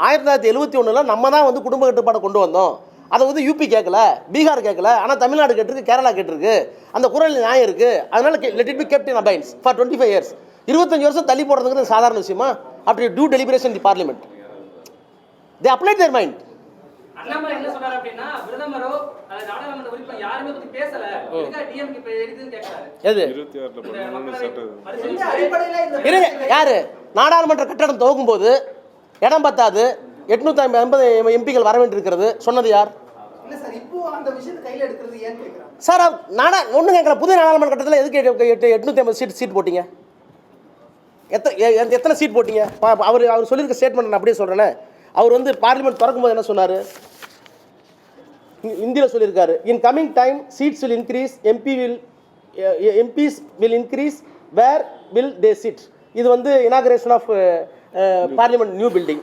1971 நம்ம தான் வந்து குடும்ப கட்டுப்பாடை கொண்டு வந்தோம். அதை வந்து யூபி கேட்கல, பீகார் கேட்கல, ஆனால் தமிழ்நாடு கேட்டிருக்கு, கேரளா கேட்டிருக்கு. அந்த குரல் நியாயம் இருக்குது. அதனால let it be kept in abeyance for 25 years. 25 வருஷம் தள்ளி போடுறதுங்கிறது சாதாரண விஷயமா? அப்படி to deliberation the parliament. They applied their mind. Annamalai என்ன சொன்னார் அப்படின்னா, பிரதமரோ அல்லது நாடாளுமன்ற உறுப்பினர் யாருமே பத்தி பேசல, இதுக்காக டிஎம்கே இப்ப எதுன்னு கேக்குறாரு. எது இருங்க, யாரு நாடாளுமன்ற கட்டடம் துவக்கும் போது இடம் பத்தாது 850 எம்பிகள் வர வேண்டியிருக்கிறது சொன்னது யார்? சார் ஒன்றும் கேட்கல. புதிய நாடாளுமன்ற கட்டத்தில் எதுக்கு 850 சீட் போட்டீங்க? எத்தனை சீட் போட்டீங்க? அவர் சொல்லியிருக்க ஸ்டேட்மெண்ட் நான் அப்படியே சொல்கிறேன்னே. அவர் வந்து பார்லிமெண்ட் திறக்கும் போது என்ன சொன்னார்? இந்தியில் சொல்லியிருக்காரு, in coming time seats will increase, MPs will increase, where will they sit. இது வந்து inauguration of parliament new building.